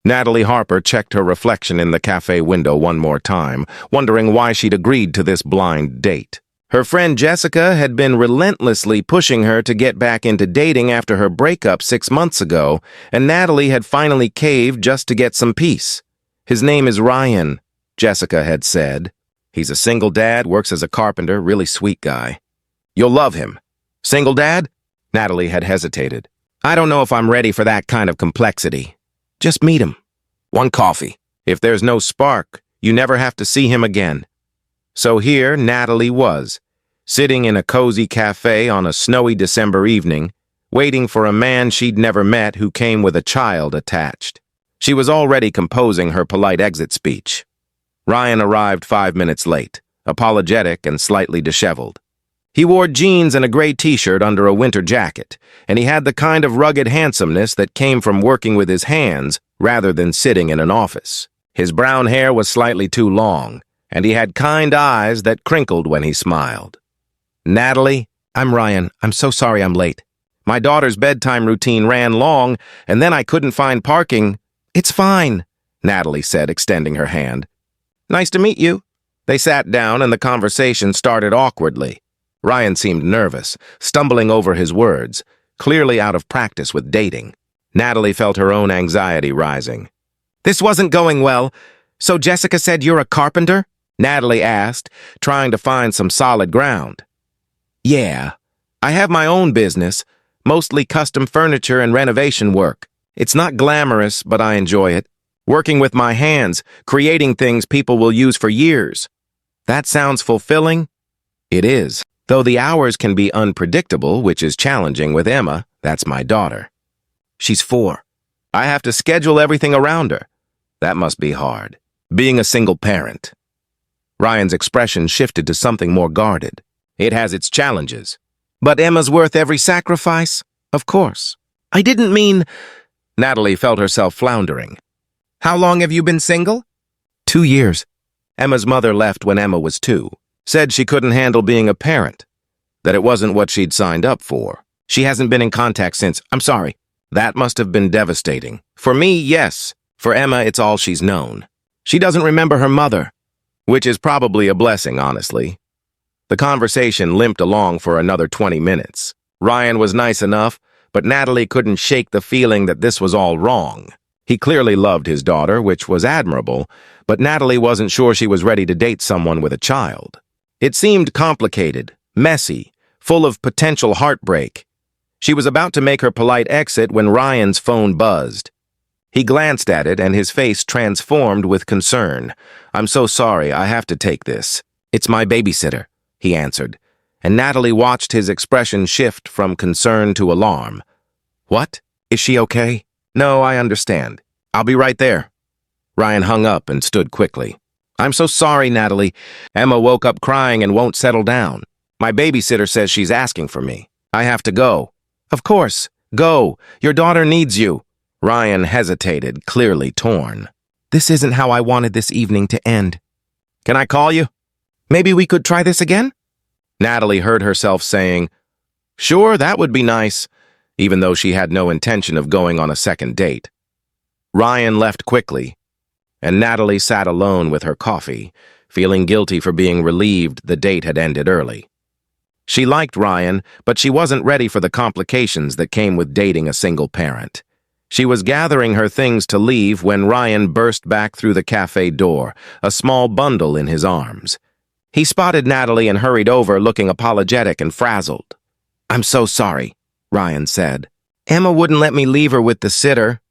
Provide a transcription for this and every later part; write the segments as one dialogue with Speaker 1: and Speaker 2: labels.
Speaker 1: Natalie Harper checked her reflection in the cafe window one more time, wondering why she'd agreed to this blind date. Her friend Jessica had been relentlessly pushing her to get back into dating after her breakup 6 months ago, and Natalie had finally caved just to get some peace. "His name is Ryan," Jessica had said. "He's a single dad, works as a carpenter, really sweet guy. You'll love him." "Single dad?" Natalie had hesitated. "I don't know if I'm ready for that kind of complexity. Just meet him. One coffee. If there's no spark, you never have to see him again." So here Natalie was, sitting in a cozy cafe on a snowy December evening, waiting for a man she'd never met who came with a child attached. She was already composing her polite exit speech. Ryan arrived 5 minutes late, apologetic and slightly disheveled. He wore jeans and a gray t-shirt under a winter jacket, and he had the kind of rugged handsomeness that came from working with his hands rather than sitting in an office. His brown hair was slightly too long, and he had kind eyes that crinkled when he smiled. "Natalie, I'm Ryan. I'm so sorry I'm late. My daughter's bedtime routine ran long, and then I couldn't find parking." "It's fine," Natalie said, extending her hand. "Nice to meet you." They sat down, and the conversation started awkwardly. Ryan seemed nervous, stumbling over his words, clearly out of practice with dating. Natalie felt her own anxiety rising. "This wasn't going well. So Jessica said you're a carpenter?" Natalie asked, trying to find some solid ground. "Yeah. I have my own business, mostly custom furniture and renovation work. It's not glamorous, but I enjoy it. Working with my hands, creating things people will use for years. That sounds fulfilling?" "It is. Though the hours can be unpredictable, which is challenging with Emma, that's my daughter. She's 4. I have to schedule everything around her. That must be hard. Being a single parent." Ryan's expression shifted to something more guarded. "It has its challenges. But Emma's worth every sacrifice? Of course." "I didn't mean—" Natalie felt herself floundering. "How long have you been single?" 2 years. Emma's mother left when Emma was 2. Said she couldn't handle being a parent, that it wasn't what she'd signed up for. She hasn't been in contact since. I'm sorry. That must have been devastating. For me, yes. For Emma, it's all she's known. She doesn't remember her mother, which is probably a blessing, honestly. The conversation limped along for another 20 minutes. Ryan was nice enough, but Natalie couldn't shake the feeling that this was all wrong. He clearly loved his daughter, which was admirable, but Natalie wasn't sure she was ready to date someone with a child. It seemed complicated, messy, full of potential heartbreak. She was about to make her polite exit when Ryan's phone buzzed. He glanced at it and his face transformed with concern. "I'm so sorry, I have to take this. It's my babysitter," he answered, and Natalie watched his expression shift from concern to alarm. "What? Is she okay?" "No, I understand. I'll be right there." Ryan hung up and stood quickly. "I'm so sorry, Natalie. Emma woke up crying and won't settle down. My babysitter says she's asking for me. I have to go." "Of course. Go. Your daughter needs you." Ryan hesitated, clearly torn. "This isn't how I wanted this evening to end." "Can I call you? Maybe we could try this again?" Natalie heard herself saying, "Sure, that would be nice," even though she had no intention of going on a second date. Ryan left quickly, and Natalie sat alone with her coffee, feeling guilty for being relieved the date had ended early. She liked Ryan, but she wasn't ready for the complications that came with dating a single parent. She was gathering her things to leave when Ryan burst back through the cafe door, a small bundle in his arms. He spotted Natalie and hurried over, looking apologetic and frazzled. "I'm so sorry," Ryan said. "Emma wouldn't let me leave her with the sitter.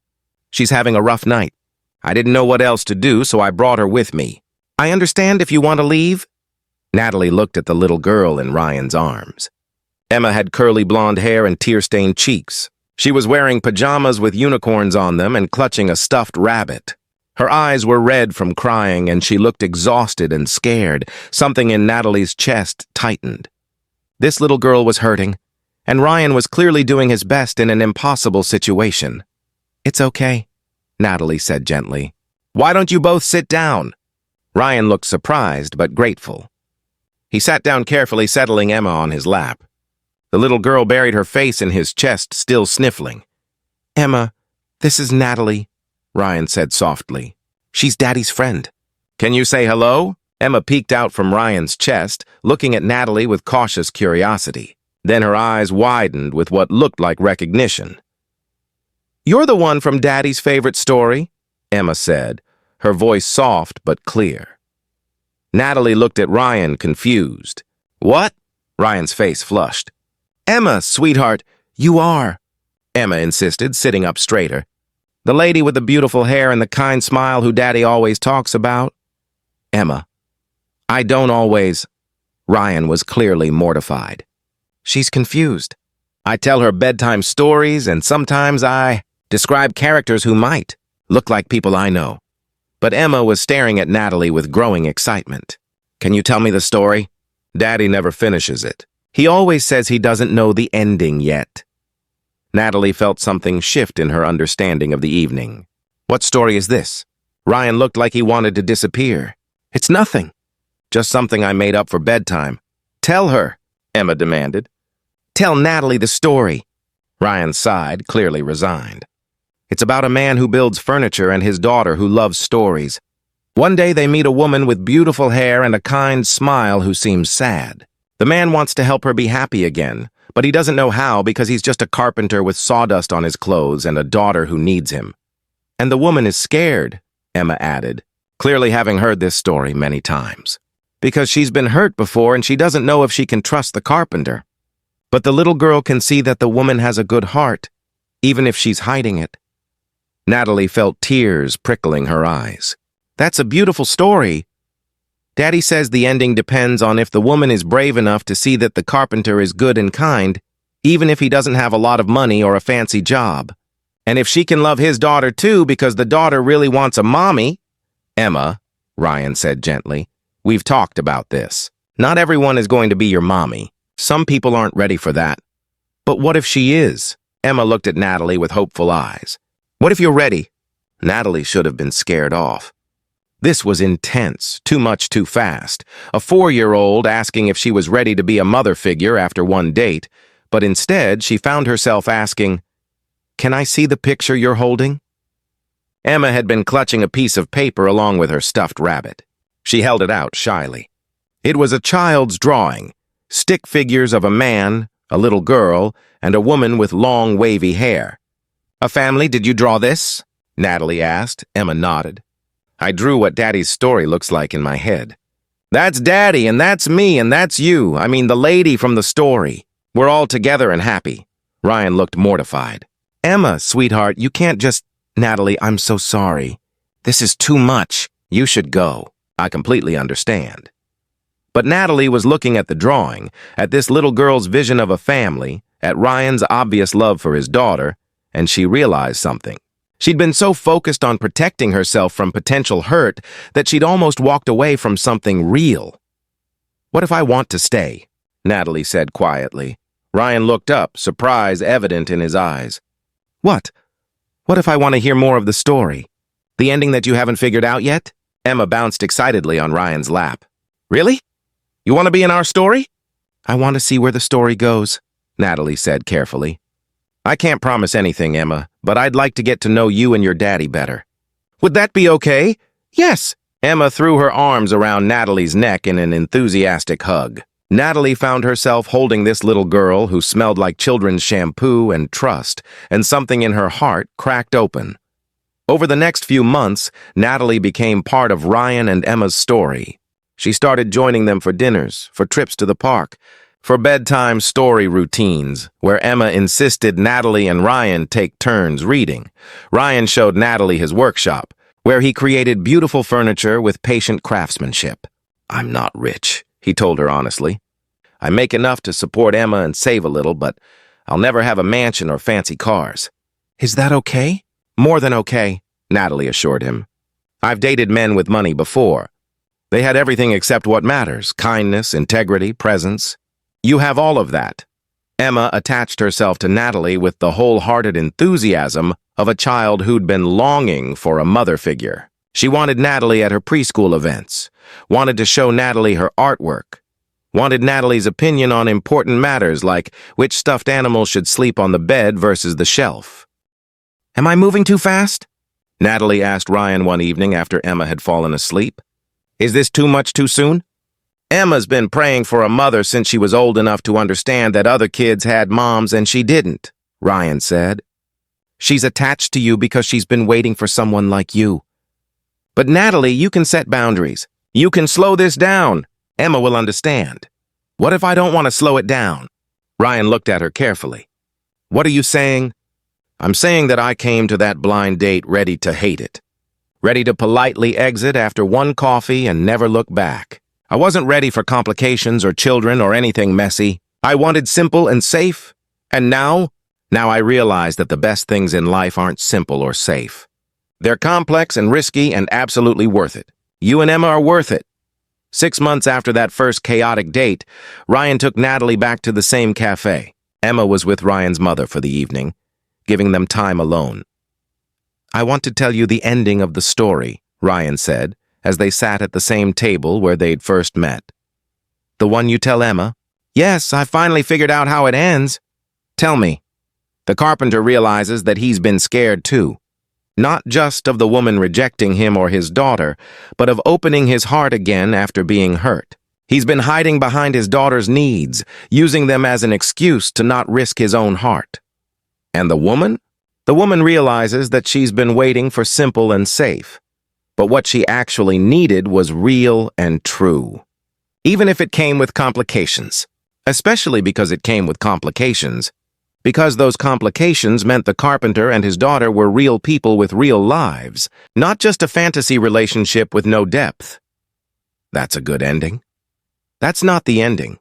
Speaker 1: She's having a rough night. I didn't know what else to do, so I brought her with me. I understand if you want to leave." Natalie looked at the little girl in Ryan's arms. Emma had curly blonde hair and tear-stained cheeks. She was wearing pajamas with unicorns on them and clutching a stuffed rabbit. Her eyes were red from crying, and she looked exhausted and scared. Something in Natalie's chest tightened. This little girl was hurting, and Ryan was clearly doing his best in an impossible situation. "It's okay," Natalie said gently. "Why don't you both sit down?" Ryan looked surprised but grateful. He sat down carefully, settling Emma on his lap. The little girl buried her face in his chest, still sniffling. "Emma, this is Natalie," Ryan said softly. She's Daddy's friend. Can you say hello? Emma peeked out from Ryan's chest, looking at Natalie with cautious curiosity. Then her eyes widened with what looked like recognition. You're the one from Daddy's favorite story, Emma said, her voice soft but clear. Natalie looked at Ryan, confused. What? Ryan's face flushed. Emma, sweetheart, you are, Emma insisted, sitting up straighter. The lady with the beautiful hair and the kind smile who Daddy always talks about. Emma. I don't always. Ryan was clearly mortified. She's confused. I tell her bedtime stories, and sometimes I describe characters who might look like people I know. But Emma was staring at Natalie with growing excitement. Can you tell me the story? Daddy never finishes it. He always says he doesn't know the ending yet. Natalie felt something shift in her understanding of the evening. What story is this? Ryan looked like he wanted to disappear. It's nothing. Just something I made up for bedtime. Tell her, Emma demanded. Tell Natalie the story. Ryan sighed, clearly resigned. It's about a man who builds furniture and his daughter who loves stories. One day they meet a woman with beautiful hair and a kind smile who seems sad. The man wants to help her be happy again, but he doesn't know how because he's just a carpenter with sawdust on his clothes and a daughter who needs him. And the woman is scared, Emma added, clearly having heard this story many times. Because she's been hurt before and she doesn't know if she can trust the carpenter. But the little girl can see that the woman has a good heart, even if she's hiding it. Natalie felt tears prickling her eyes. That's a beautiful story. Daddy says the ending depends on if the woman is brave enough to see that the carpenter is good and kind, even if he doesn't have a lot of money or a fancy job. And if she can love his daughter too because the daughter really wants a mommy. Emma, Ryan said gently, we've talked about this. Not everyone is going to be your mommy. Some people aren't ready for that. But what if she is? Emma looked at Natalie with hopeful eyes. What if you're ready? Natalie should have been scared off. This was intense, too much too fast. A 4-year-old asking if she was ready to be a mother figure after one date, but instead she found herself asking, Can I see the picture you're holding? Emma had been clutching a piece of paper along with her stuffed rabbit. She held it out shyly. It was a child's drawing, stick figures of a man, a little girl, and a woman with long, wavy hair. A family, did you draw this? Natalie asked. Emma nodded. I drew what Daddy's story looks like in my head. That's Daddy, and that's me, and that's you. I mean, the lady from the story. We're all together and happy. Ryan looked mortified. Emma, sweetheart, you can't just... Natalie, I'm so sorry. This is too much. You should go. I completely understand. But Natalie was looking at the drawing, at this little girl's vision of a family, at Ryan's obvious love for his daughter, and she realized something. She'd been so focused on protecting herself from potential hurt that she'd almost walked away from something real. What if I want to stay? Natalie said quietly. Ryan looked up, surprise evident in his eyes. What? What if I want to hear more of the story? The ending that you haven't figured out yet? Emma bounced excitedly on Ryan's lap. Really? You want to be in our story? I want to see where the story goes, Natalie said carefully. I can't promise anything, Emma, but I'd like to get to know you and your daddy better. Would that be okay? Yes. Emma threw her arms around Natalie's neck in an enthusiastic hug. Natalie found herself holding this little girl who smelled like children's shampoo and trust, and something in her heart cracked open. Over the next few months, Natalie became part of Ryan and Emma's story. She started joining them for dinners, for trips to the park, for bedtime story routines, where Emma insisted Natalie and Ryan take turns reading. Ryan showed Natalie his workshop, where he created beautiful furniture with patient craftsmanship. I'm not rich, he told her honestly. I make enough to support Emma and save a little, but I'll never have a mansion or fancy cars. Is that okay? More than okay, Natalie assured him. I've dated men with money before. They had everything except what matters, kindness, integrity, presence. You have all of that. Emma attached herself to Natalie with the wholehearted enthusiasm of a child who'd been longing for a mother figure. She wanted Natalie at her preschool events, wanted to show Natalie her artwork, wanted Natalie's opinion on important matters like which stuffed animal should sleep on the bed versus the shelf. Am I moving too fast? Natalie asked Ryan one evening after Emma had fallen asleep. Is this too much too soon? Emma's been praying for a mother since she was old enough to understand that other kids had moms and she didn't, Ryan said. She's attached to you because she's been waiting for someone like you. But Natalie, you can set boundaries. You can slow this down. Emma will understand. What if I don't want to slow it down? Ryan looked at her carefully. What are you saying? I'm saying that I came to that blind date ready to hate it. Ready to politely exit after one coffee and never look back. I wasn't ready for complications or children or anything messy. I wanted simple and safe. And now I realize that the best things in life aren't simple or safe. They're complex and risky and absolutely worth it. You and Emma are worth it. 6 months after that first chaotic date, Ryan took Natalie back to the same cafe. Emma was with Ryan's mother for the evening, giving them time alone. I want to tell you the ending of the story, Ryan said, as they sat at the same table where they'd first met. The one you tell Emma? Yes, I finally figured out how it ends. Tell me. The carpenter realizes that he's been scared too. Not just of the woman rejecting him or his daughter, but of opening his heart again after being hurt. He's been hiding behind his daughter's needs, using them as an excuse to not risk his own heart. And the woman? The woman realizes that she's been waiting for simple and safe. But what she actually needed was real and true. Even if it came with complications. Especially because it came with complications. Because those complications meant the carpenter and his daughter were real people with real lives, not just a fantasy relationship with no depth. That's a good ending. That's not the ending.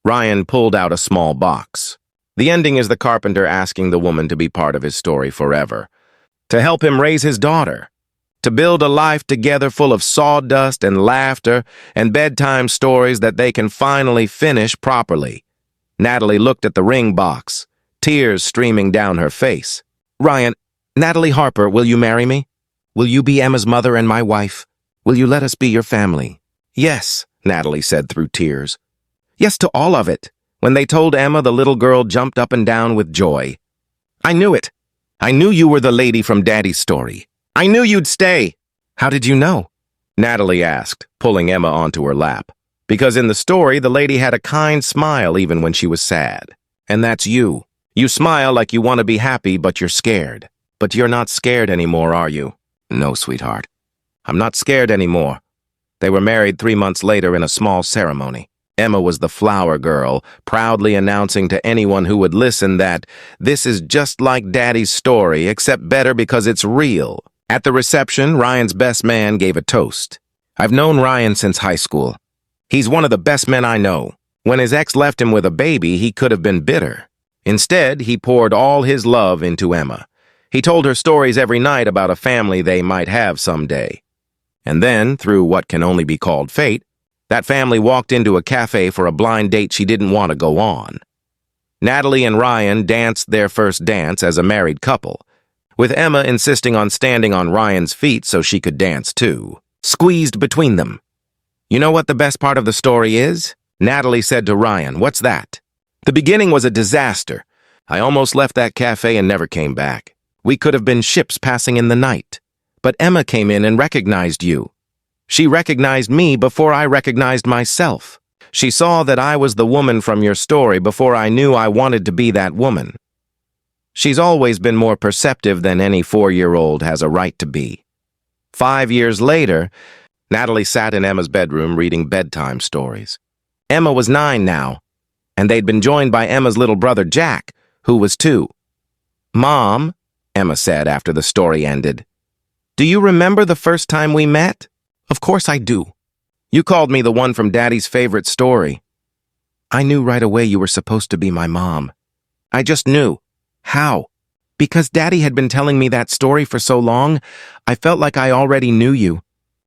Speaker 1: Ryan pulled out a small box. The ending is the carpenter asking the woman to be part of his story forever, to help him raise his daughter, to build a life together full of sawdust and laughter and bedtime stories that they can finally finish properly. Natalie looked at the ring box, tears streaming down her face. Ryan, Natalie Harper, will you marry me? Will you be Emma's mother and my wife? Will you let us be your family? Yes, Natalie said through tears. Yes to all of it. When they told Emma, the little girl jumped up and down with joy. I knew it. I knew you were the lady from Daddy's story. I knew you'd stay. How did you know? Natalie asked, pulling Emma onto her lap. Because in the story, the lady had a kind smile even when she was sad. And that's you. You smile like you want to be happy, but you're scared. But you're not scared anymore, are you? No, sweetheart. I'm not scared anymore. They were married 3 months later in a small ceremony. Emma was the flower girl, proudly announcing to anyone who would listen that this is just like Daddy's story, except better because it's real. At the reception, Ryan's best man gave a toast. I've known Ryan since high school. He's one of the best men I know. When his ex left him with a baby, he could have been bitter. Instead, he poured all his love into Emma. He told her stories every night about a family they might have someday. And then, through what can only be called fate, that family walked into a cafe for a blind date she didn't want to go on. Natalie and Ryan danced their first dance as a married couple, with Emma insisting on standing on Ryan's feet so she could dance too, squeezed between them. You know what the best part of the story is? Natalie said to Ryan, what's that? The beginning was a disaster. I almost left that cafe and never came back. We could have been ships passing in the night. But Emma came in and recognized you. She recognized me before I recognized myself. She saw that I was the woman from your story before I knew I wanted to be that woman. She's always been more perceptive than any 4-year-old has a right to be. 5 years later, Natalie sat in Emma's bedroom reading bedtime stories. Emma was 9 now, and they'd been joined by Emma's little brother Jack, who was 2. Mom, Emma said after the story ended, do you remember the first time we met? Of course I do. You called me the one from Daddy's favorite story. I knew right away you were supposed to be my mom. I just knew. How? Because Daddy had been telling me that story for so long, I felt like I already knew you.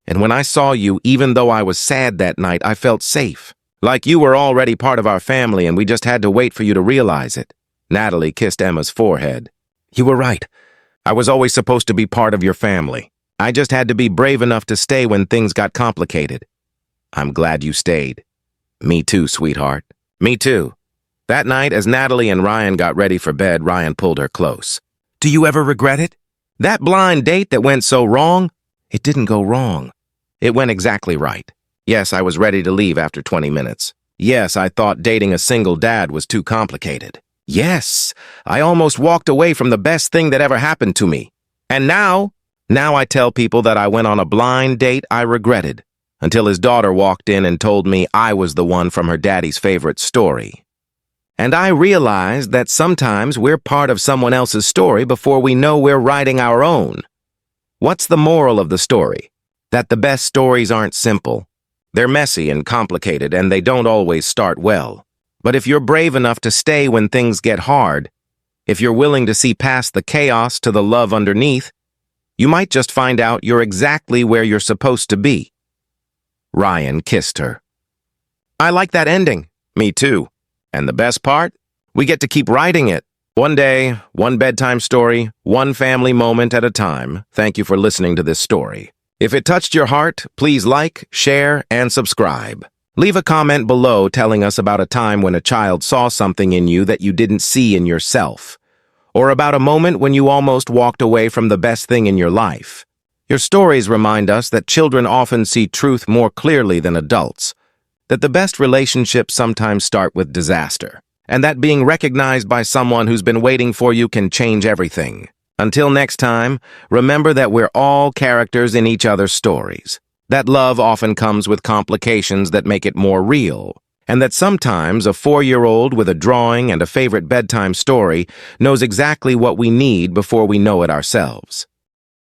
Speaker 1: And when I saw you, even though I was sad that night, I felt safe. Like you were already part of our family and we just had to wait for you to realize it. Natalie kissed Emma's forehead. You were right. I was always supposed to be part of your family. I just had to be brave enough to stay when things got complicated. I'm glad you stayed. Me too, sweetheart. Me too. That night, as Natalie and Ryan got ready for bed, Ryan pulled her close. Do you ever regret it? That blind date that went so wrong, it didn't go wrong. It went exactly right. Yes, I was ready to leave after 20 minutes. Yes, I thought dating a single dad was too complicated. Yes, I almost walked away from the best thing that ever happened to me. And now I tell people that I went on a blind date I regretted, until his daughter walked in and told me I was the one from her daddy's favorite story. And I realized that sometimes we're part of someone else's story before we know we're writing our own. What's the moral of the story? That the best stories aren't simple. They're messy and complicated, and they don't always start well. But if you're brave enough to stay when things get hard, if you're willing to see past the chaos to the love underneath, you might just find out you're exactly where you're supposed to be. Ryan kissed her. I like that ending. Me too. And the best part? We get to keep writing it. One day, one bedtime story, one family moment at a time. Thank you for listening to this story. If it touched your heart, please like, share, and subscribe. Leave a comment below telling us about a time when a child saw something in you that you didn't see in yourself, or about a moment when you almost walked away from the best thing in your life. Your stories remind us that children often see truth more clearly than adults, that the best relationships sometimes start with disaster, and that being recognized by someone who's been waiting for you can change everything. Until next time, remember that we're all characters in each other's stories, that love often comes with complications that make it more real, and that sometimes a 4-year-old with a drawing and a favorite bedtime story knows exactly what we need before we know it ourselves.